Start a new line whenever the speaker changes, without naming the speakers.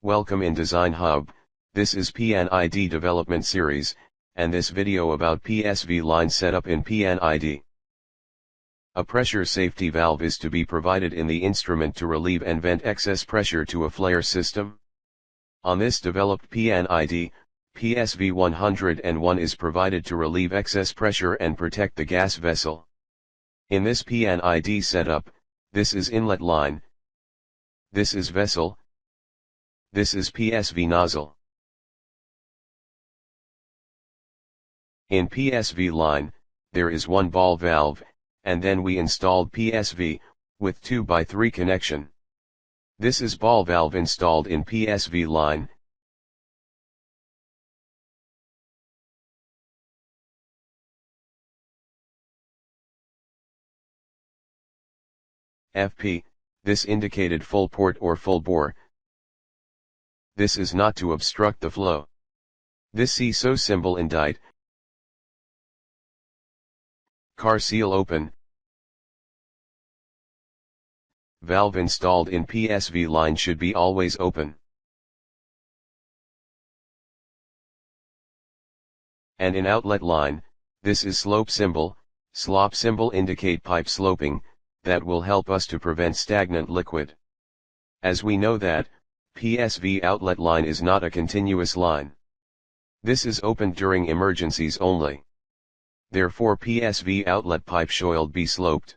Welcome in Design Hub. This is P&ID development series, and this video about PSV line setup in P&ID. A pressure safety valve is to be provided in the instrument to relieve and vent excess pressure to a flare system. On this developed P&ID, PSV 101 is provided to relieve excess pressure and protect the gas vessel. In this P&ID setup, this is inlet line, this is vessel, this is PSV nozzle. In PSV line, there is one ball valve, and then we installed PSV, with 2x3 connection. This is ball valve installed in PSV line. FP, this indicated full port or full bore. This is not to obstruct the flow. This CSO symbol indite. Car seal open. Valve installed in PSV line should be always open. And in outlet line, this is slope symbol. Slop symbol indicate pipe sloping, that will help us to prevent stagnant liquid. As we know that, PSV outlet line is not a continuous line. This is opened during emergencies only. Therefore PSV outlet pipe should be sloped.